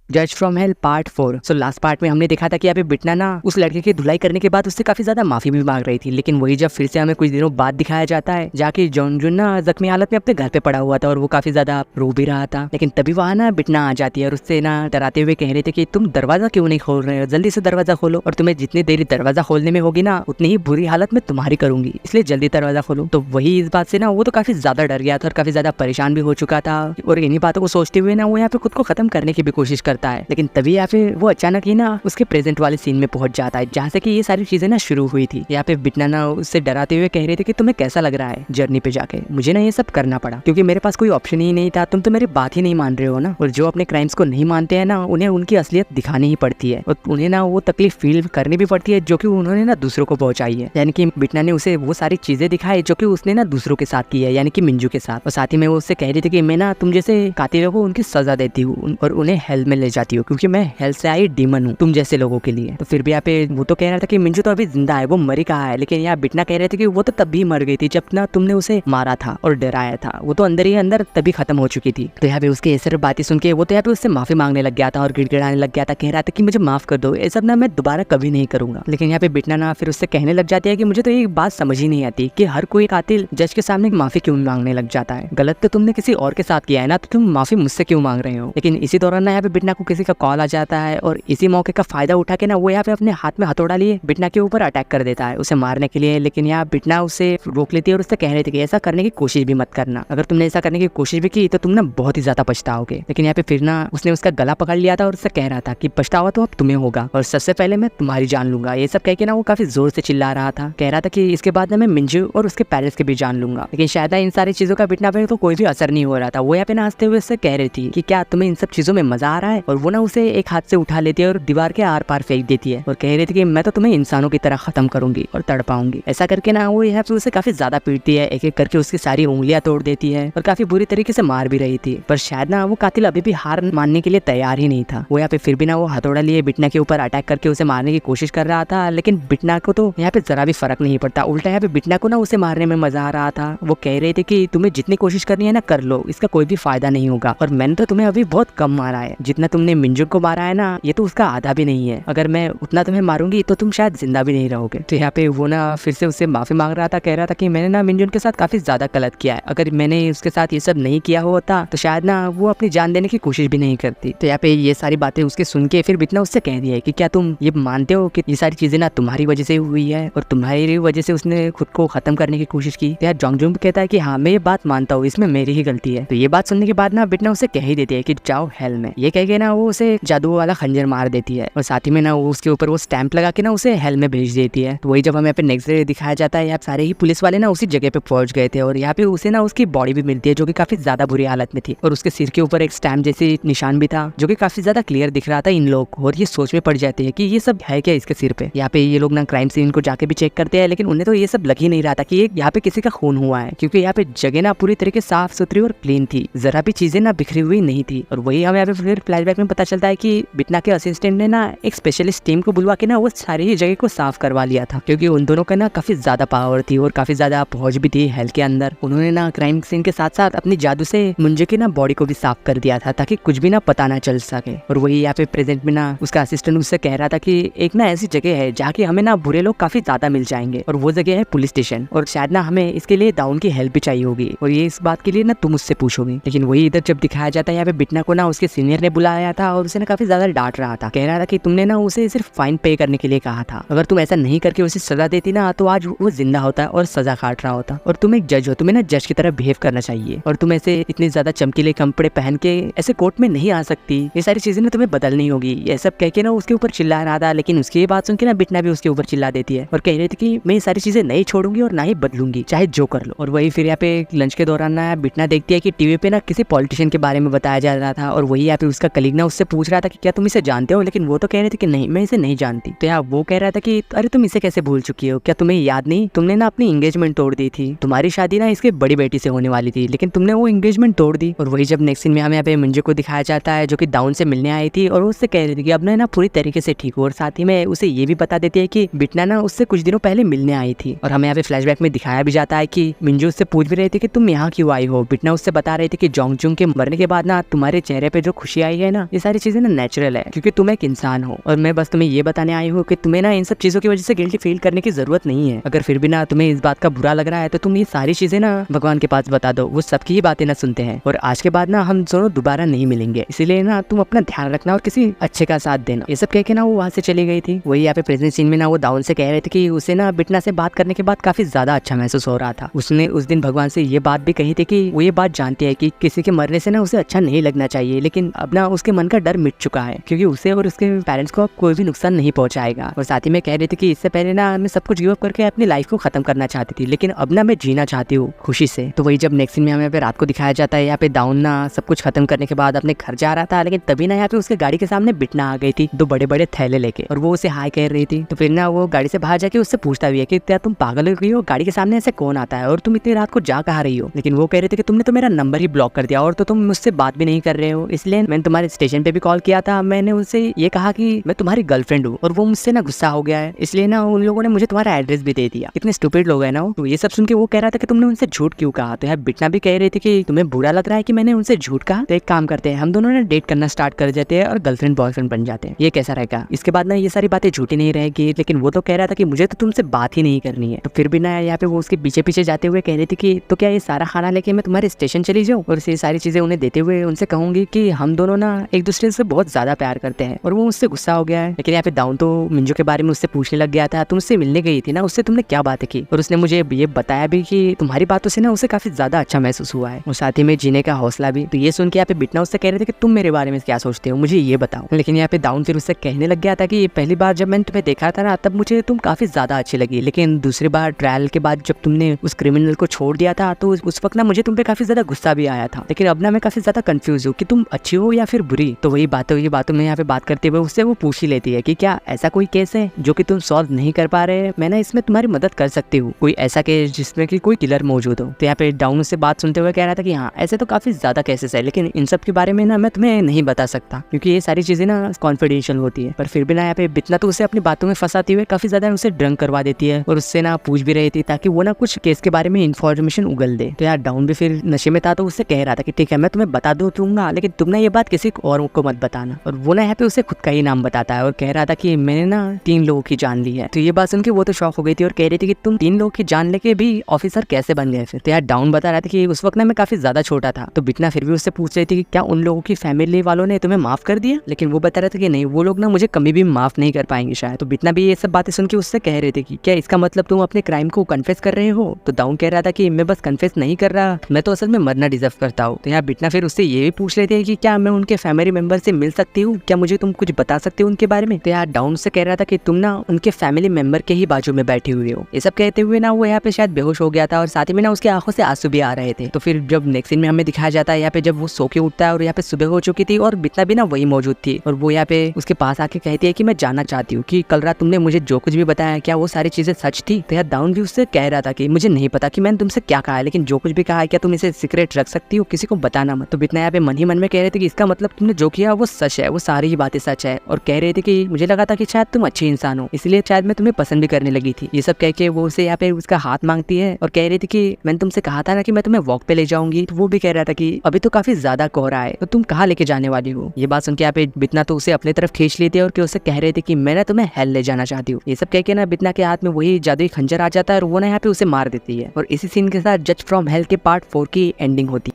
जज from hello part 4। So last part में हमने देखा था कि यहाँ पे बिटना ना उस लड़के की धुलाई करने के बाद उससे काफी ज्यादा माफी भी मांग रही थी, लेकिन वही जब फिर से हमें कुछ दिनों बाद दिखाया जाता है जाके जॉनजुन ना जख्मी हालत में अपने घर पे पड़ा हुआ था और वो काफी ज्यादा रो भी रहा था। लेकिन तभी वहाँ ना बिटना आ जाती है और उससे ना डराते हुए कह रहे थे कि तुम दरवाजा क्यों नहीं खोल रहे हो, जल्दी से दरवाजा खोलो, और तुम्हें जितनी देरी दरवाजा खोलने में होगी ना उतनी ही बुरी हालत में तुम्हारी करूंगी, इसलिए जल्दी दरवाजा खोलो। तो वही इस बात से ना वो तो काफी ज्यादा डर गया था और काफी ज्यादा परेशान भी हो चुका था और इन्हीं बातों को सोचते हुए ना वो यहाँ पे खुद को खत्म करने की भी कोशिश करता है। लेकिन तभी यहाँ पे वो अचानक ही ना उसके प्रेजेंट वाले सीन में पहुंच जाता है जहाँ से कि ये सारी चीजें ना शुरू हुई थी। यहाँ पे बिटना ना उससे डराते हुए कह रहे थे कि तुम्हें कैसा लग रहा है जर्नी पे जाके, मुझे ना ये सब करना पड़ा क्योंकि मेरे पास कोई ऑप्शन ही नहीं था, तुम तो मेरी बात ही नहीं मान रहे हो ना। और जो अपने क्राइम्स को नहीं मानते हैं ना उन्हें उनकी असलियत दिखानी ही पड़ती है और उन्हें ना वो तकलीफ फील करनी भी पड़ती है जो कि उन्होंने ना दूसरों को पहुंचाई है। यानी कि बिटना ने उसे वो सारी चीजें दिखाई जो कि उसने ना दूसरों के साथ की है, यानी कि मिंजू के साथ। और साथ ही में वो उससे कह रही थी कि मैं ना तुम जैसे कातिलों को उनकी सजा देती हूँ और उन्हें हेल में ले जाती हूँ क्योंकि मैं हेल से आई डीमन हूँ तुम जैसे लोगों के लिए। तो फिर भी यहाँ पे वो तो कह रहा था कि मिंजू तो अभी जिंदा है, वो मरी कहा है, लेकिन यहाँ बिटना कह रहे थे कि वो तो तब भी मर गई थी जब ना तुमने उसे मारा था और डराया था, वो तो अंदर ही अंदर तभी खत्म हो चुकी थी। तो यहाँ पे उसके ऐसे बातें सुन के वो तो यहाँ पे उससे माफी मांगने लग गया था और गिड़गिड़ाने लग गया था, कह रहा था कि मुझे माफ कर दो, ये सब ना मैं दोबारा कभी नहीं करूंगा। लेकिन यहाँ पे बिटना ना फिर उससे कहने लग जाती है कि मुझे तो ये बात समझ ही नहीं आती कि हर कोई कातिल जज के सामने माफी क्यों मांगने लग जाता है, गलत तो तुमने किसी और के साथ किया है ना, तो तुम माफी मुझसे क्यों मांग रहे हो। लेकिन इसी दौरान ना यहाँ पे बिटना को किसी का कॉल आ जाता है और इसी मौके का फायदा उठा के ना वो यहाँ पे अपने हाथ में हथौड़ा लिए बिटना के ऊपर अटैक कर देता है उसे मारने के लिए। लेकिन यहाँ बिटना उसे रोक लेती है और उससे कह रही थी कि ऐसा करने की कोशिश भी मत करना, अगर तुमने ऐसा करने की कोशिश भी की तो तुम ना बहुत ही ज्यादा पछताओगे। लेकिन यहाँ पे फिर ना उसने उसका गला पकड़ लिया था और उससे कह रहा था कि पछतावा तो अब तुम्हें होगा और सबसे पहले मैं तुम्हारी जान लूंगा। ये सब कह के ना वो काफी जोर से चिल्ला रहा था, कह रहा था कि इसके बाद ना मैं मिंजू और उसके पेरेंट्स के भी जान लूंगा। लेकिन शायद इन सारी चीजों का बिटना पे तो कोई भी असर नहीं हो रहा था। वो यहाँ पे ना हंसते हुए उससे कह रही थी कि क्या तुम्हें इन सब चीजों में मजा आ रहा है, और वो ना उसे एक हाथ से उठा लेती है और दीवार के आर पार फेंक देती है और कह रही थी कि मैं तो तुम्हें इंसानों की तरह खत्म करूंगी और तड़पाऊंगी। ऐसा करके ना वो यहाँ पे उसे काफी ज्यादा पीटती है, एक एक करके उसकी सारी उंगलियां तोड़ देती है और काफी बुरी तरीके से मार भी रही थी। पर शायद ना वो कातिल अभी भी हार मानने के लिए तैयार ही नहीं था। वो यहाँ पे फिर भी ना वो हथौड़ा लिए बिटना के ऊपर अटैक करके उसे मारने की कोशिश कर रहा था, लेकिन बिटना को तो यहाँ पे जरा भी फर्क नहीं पड़ता। उल्टा यहाँ पे बिटना को ना उसे मारने में मजा आ रहा था। वो कह रहे थे कि तुम्हें जितनी कोशिश करनी है ना कर लो, इसका कोई भी फायदा नहीं होगा, और मैंने तो तुम्हें अभी बहुत कम मारा है, जितना तुमने मिंजू को मारा है ना ये तो उसका आधा भी नहीं है, अगर मैं उतना तुम्हें मारूंगी तो तुम शायद जिंदा भी नहीं रहोगे। तो यहाँ पे वो ना फिर से उससे माफी मांग रहा था, कह रहा था कि मैंने ना मिंजुन के साथ काफी ज्यादा गलत किया है, अगर मैंने उसके साथ ये सब नहीं किया होता तो शायद ना वो अपनी जान देने की कोशिश भी नहीं करती। तो यहाँ पे ये सारी बातें उसके सुन के फिर बिटना उससे कह दिया है कि क्या तुम ये मानते हो कि ये सारी चीजें ना तुम्हारी वजह से हुई है और तुम्हारी वजह से उसने खुद को खत्म करने की कोशिश की। तो यार जोंगजुंग भी कहता है कि हाँ मैं ये बात मानता हूँ, इसमें मेरी ही गलती है। तो ये बात सुनने के बाद ना बिटना उसे कह ही देती है कि जाओ हेल में। ये कह के ना वो उसे जादू वाला खंजर मार देती है और साथ ही में ना वो उसके ऊपर वो स्टैंप लगा के ना उसे हेल में भेज देती है। तो वही जब हमें नेक्स्ट डे दिखाया जाता है, यहाँ सारे ही पुलिस वाले ना उसी जगह पे पहुंच गए थे और यहाँ पे उसे ना उसकी बॉडी भी मिलती है जो कि काफी ज्यादा बुरी हालत में थी और उसके सिर के ऊपर एक स्टैम्प जैसी निशान भी था जो कि काफी ज्यादा क्लियर दिख रहा था इन लोग को। और ये सोच में पड़ जाते हैं कि ये सब है क्या इसके सिर पे। यहाँ पे ये लोग ना क्राइम सीन को जाके भी चेक करते हैं, लेकिन उन्हें तो ये सब लग ही नहीं रहा था कि यहाँ पे किसी का खून हुआ है, क्योंकि यहाँ पे जगह ना पूरी तरीके साफ सुथरी और क्लीन थी, जरा भी चीजें ना बिखरी हुई नहीं थी। और वही हमें यहाँ पे फिर फ्लैशबैक में पता चलता है कि बिटना के असिस्टेंट ने ना एक स्पेशलिस्ट टीम को बुलवा के ना वो सारी जगह को साफ करवा लिया था, क्योंकि उन दोनों का ना काफी ज्यादा पावर थी और काफी ज्यादा पहुंच भी थी हेल के अंदर। उन्होंने ना क्राइम सीन के साथ साथ अपनी जादू से मुंजे की ना बॉडी को भी साफ कर दिया था ताकि कुछ भी ना पता ना चल सके। और वही यहाँ पे प्रेजेंट में ना उसका असिस्टेंट उससे कह रहा था कि एक ना ऐसी जगह है जहाँ की हमें ना बुरे लोग काफी ज्यादा मिल जाएंगे और वो जगह है पुलिस स्टेशन, और शायद ना हमें इसके लिए दाउन की हेल्प भी चाहिए होगी और ये इस बात के लिए ना तुम उससे पूछोगी। लेकिन वही इधर जब दिखाया जाता है यहाँ पे बिटना को ना उसके सीनियर ने बुलाया था और उसे ना काफी ज्यादा डांट रहा था, कह रहा था कि तुमने ना उसे सिर्फ फाइन पे करने के लिए कहा था, अगर तुम ऐसा नहीं करके उसे सजा देती ना तो आज वो जिंदा होता और सजा काट रहा होता, और तुम एक जज हो, तुम्हें ना जज की तरह बिहेव करना चाहिए, और तुम ऐसे इतने ज्यादा चमकीले कपड़े पहन के ऐसे कोर्ट में नहीं आ सकती, ये सारी चीजें ना तुम्हें बदलनी होगी। ये सब कह के ना उसके ऊपर चिल्ला रहा था, लेकिन उसकी ये बात सुन के ना बिटना भी उसके ऊपर चिल्ला देती है और कह रही थी कि मैं ये सारी चीजें नहीं छोड़ूंगी और ना ही बदलूंगी, चाहे जो कर लो। और वही फिर यहाँ पे लंच के दौरान ना बिटना देखती है कि टीवी पे ना किसी पॉलिटिशियन के बारे में बताया जा रहा था और वही यहाँ पे उसका कलीग ना उससे पूछ रहा था कि क्या तुम इसे जानते हो, लेकिन वो तो कह रहे थे कि नहीं मैं इसे नहीं जानती। तो यहाँ वो कह रहा था कि अरे तुम इसे कैसे भूल चुकी हो, क्या तुम्हें याद नहीं, तुमने ना अपनी एंगेजमेंट तोड़ दी थी, तुम्हारी शादी ना इसके बड़ी बेटी से होने वाली थी, लेकिन तुमने वो एंगेजमेंट तोड़ दी। और वही जब नेक्स्ट सीन में हमें यहाँ पे मंजू को दिखाया जाता है जो कि दाउन से मिलने आई थी और उससे कह रही थी कि अब ना पूरी तरीके से ठीक हो, और साथ ही में उसे ये भी बता देती है कि बिटना ना उससे कुछ दिनों पहले मिलने आई थी। और हमें यहाँ पे फ्लैशबैक में दिखाया भी जाता है कि मंजू उससे पूछ भी रही थी कि तुम यहाँ क्यों आई हो। बिटना उससे बता रही थी कि जोंगजुंग के मरने के बाद ना तुम्हारे चेहरे पे जो खुशी आई है ना ये सारी चीजें ना नेचुरल है, क्योंकि तुम एक इंसान हो और मैं बस तुम्हें ये बताने आई हूँ कि तुम्हें ना इन सब चीजों की वजह से गिल्टी फील करने की जरूरत नहीं है। अगर फिर भी ना तुम्हें इस बात का बुरा लग रहा है तो तुम ये सारी चीजें ना भगवान के पास बता दो, वो सबकी ही बातें ना सुनते हैं और आज के बाद ना हम दोनों दोबारा नहीं मिलेंगे। इसीलिए ना तुम अपना ध्यान रखना और किसी अच्छे का साथ देना। ये सब कह के ना वो वहाँ से चली गई थी। वही यहाँ पे प्रेजेंट सीन में ना वो दाऊन से कह रहे थे कि उसे ना बिटना से बात करने के बाद काफी ज्यादा अच्छा महसूस हो रहा था। उसने उस दिन भगवान से ये बात भी कही थी कि वो ये बात जानती है कि किसी के मरने से ना उसे अच्छा नहीं लगना चाहिए, लेकिन अब ना उसके मन का डर मिट चुका है क्योंकि उसे और उसके पेरेंट्स को कोई भी नुकसान नहीं पहुंचाएगा। और साथ ही में कह रही थी कि इससे पहले ना मैं सब कुछ गिव अप करके अपनी लाइफ को खत्म करना चाहती थी, लेकिन अब ना मैं जीना चाहती हूँ खुशी से। तो वही जब नेक्स्ट सीन में हमें पे रात को दिखाया जाता है, यहाँ पे दाऊन ना सब कुछ खत्म करने के बाद अपने घर जा रहा था, लेकिन तभी ना यहाँ पे उसके गाड़ी के सामने बिटना आ गई थी 2 बड़े-बड़े थैले लेके और वो उसे हाय कह रही थी। तो फिर ना वो गाड़ी से बाहर जाके उससे पूछता भी है कि क्या तुम पागल हो गई हो, गाड़ी के सामने ऐसे कौन आता है और तुम इतनी रात को जा कहाँ रही हो। लेकिन वो कह रहे थे कि तुमने तो मेरा नंबर ही ब्लॉक कर दिया और तो तुम मुझसे बात भी नहीं कर रहे हो, इसलिए मैंने तुम्हारे स्टेशन पे भी कॉल किया था। मैंने उनसे ये कहा कि मैं तुम्हारी गर्लफ्रेंड हूँ और वो मुझसे ना गुस्सा हो गया है, इसलिए ना उन लोगों ने मुझे तुम्हारा एड्रेस भी दे दिया। कितने स्टूपिड लोग हैं ना। तो ये सब सुन के वो कह रहा था कि तुमने उनसे झूठ क्यों कहा। तो यार बिटना भी कह रही थी कि तुम्हें बुरा लग रहा है कि मैंने उनसे झूठ कहा, तो एक काम करते हैं हम दोनों ने डेट करना स्टार्ट कर देते हैं और गर्लफ्रेंड बॉयफ्रेंड बन जाते हैं, ये कैसा रहेगा। इसके बाद ना ये सारी बातें झूठी नहीं रहेगी, लेकिन वो तो कह रहा था कि मुझे तो तुमसे बात ही नहीं करनी है। तो फिर भी ना यहाँ पे वो उसके पीछे पीछे जाते हुए कह रही थी कि तो क्या ये सारा खाना लेके मैं तुम्हारे स्टेशन चली जाऊँ और ये सारी चीजें उन्हें देते हुए उनसे कहूंगी कि हम दोनों ना एक दूसरे से बहुत ज्यादा प्यार करते हैं और वो मुझसे गुस्सा हो गया है। लेकिन यहाँ पे दाऊन तो मिंजो के बारे में उससे पूछने लग गया था, तुम उससे मिलने गई थी ना, उससे तुमने क्या बातें की। और उसने मुझे ये बताया भी कि तुम्हारी बातों से ना उसे काफी ज्यादा अच्छा महसूस हुआ है और साथ ही में जीने का हौसला भी। तो ये सुन के यहाँ पे बिटना उससे कह रहे थे कि तुम मेरे बारे में क्या सोचते हो, मुझे ये बताओ। लेकिन यहाँ पे दाऊन फिर उससे कहने लग गया था कि पहली बार जब मैंने तुम्हें देखा था ना तब मुझे तुम काफी ज्यादा अच्छी लगी, लेकिन दूसरी बार ट्रायल के बाद जब तुमने उस क्रिमिनल को छोड़ दिया था तो उस वक्त ना मुझे तुम पे काफी ज्यादा गुस्सा भी आया था, लेकिन अब ना मैं काफी ज्यादा कंफ्यूज हूँ कि तुम अच्छी हो या फिर बुरी। तो वही बातों में यहाँ पे बात करते हुए उससे वो पूछ ही लेती है कि क्या ऐसा कोई केस है जो कि तुम सॉल्व नहीं कर पा रहे, मैं ना इसमें तुम्हारी मदद कर सकती हूँ, कोई ऐसा केस जिसमें कि कोई किलर मौजूद हो। तो यहाँ पे डाउन से बात सुनते हुए कह रहा था कि हाँ ऐसे तो काफी ज्यादा केसेस है, लेकिन इन सब के बारे में ना मैं तुम्हें नहीं बता सकता क्योंकि ये सारी चीजें ना कॉन्फिडेंशियल होती है। पर फिर भी ना यहाँ पे बितना तो उसे अपनी बातों में फंसाते हुए काफी ज्यादा उसे ड्रंक करवा देती है और उससे ना पूछ भी रही थी ताकि वो ना कुछ केस के बारे में इन्फॉर्मेशन उगल दे। तो यार डाउन भी फिर नशे में था तो उससे कह रहा था कि ठीक है मैं तुम्हें बता दूंगा, लेकिन तुम ना ये बात किसी और को मत बताना। और वो ना यहाँ पे उसे खुद का ही नाम बताता है और कह रहा था कि मैंने ना 3 लोगों की जान ली है। तो ये बात सुन के वो तो शॉक हो गई थी और कह रही थी कि तुम 3 लोगों की जान लेके भी ऑफिसर कैसे बन गए फिर। तो यार डाउन बता रहा था कि उस वक्त ना मैं काफी ज्यादा छोटा था। तो बिटना फिर भी उससे पूछ रही थी कि क्या उन लोगों की फैमिली वालों ने तुम्हें माफ कर दिया, लेकिन वो बता रहा था कि नहीं वो लोग ना मुझे कभी भी माफ नहीं कर पाएंगे शायद। तो बिटना भी ये सब बातें सुन के उससे कह रहे थे कि क्या इसका मतलब तुम अपने क्राइम को कन्फेस कर रहे हो। तो डाउन कह रहा था कि मैं बस कन्फेस नहीं कर रहा, मैं तो असल में मरना डिजर्व करता हूँ। तो यहाँ बिटना फिर उससे ये भी पूछ रहे थे कि क्या मैं उनके फैमिली मेंबर से मिल सकती हूँ, क्या मुझे तुम कुछ बता सकते हो उनके बारे में। तो यार डाउन से कह रहा था कि तुम ना उनके फैमिली मेंबर के ही बाजू में बैठी हुई हो। ये सब कहते हुए ना वो यहाँ पे शायद बेहोश हो गया था और साथ ही में ना उसकी आंखों से आंसू भी आ रहे थे। तो फिर जब नेक्स्ट सीन में हमें दिखाया जाता है यहाँ पे जब वो सो के उठता है और यहाँ पे सुबह हो चुकी थी और बिटना भी ना वही मौजूद थी और वो यहाँ पे उसके पास आके कहती है कि मैं जानना चाहती हूँ कि कल रात तुमने मुझे जो कुछ भी बताया क्या वो सारी चीजें सच थी। तो यार डाउन भी उससे कह रहा था कि मुझे नहीं पता कि मैंने तुमसे क्या कहा है, लेकिन जो कुछ भी कहा है क्या तुम इसे सीक्रेट रख सकती हो, किसी को बताना मत। तो बिटना यहाँ पे मन ही मन में कह रहे थे कि इसका मतलब तुमने जो किया वो सच है, वो सारी ही बातें सच है। और कह रहे थे कि मुझे लगा था कि शायद तुम अच्छी इंसान हो, इसलिए शायद मैं तुम्हें पसंद भी करने लगी थी। ये सब कह के वो उसे यहाँ पे उसका हाथ मांगती है और कह रही थी कि मैंने तुमसे कहा था ना कि मैं तुम्हें वॉक पे ले जाऊंगी। तो वो भी कह रहा था कि अभी तो काफी ज्यादा कोहरा है, तो तुम कहाँ लेके जाने वाली हो। ये बात सुन के यहाँ पे बिटना तो उसे अपनी तरफ खींच लेती है और उसे कह रहे थे कि मैं ना तुम्हें हेल ले जाना चाहती हूँ। ये सब कह के ना बिटना के हाथ में वही जादुई खंजर आ जाता है और वो ना यहाँ पे उसे मार देती है। और इसी सीन के साथ जज फ्रॉम हेल के पार्ट 4 की एंडिंग होती है।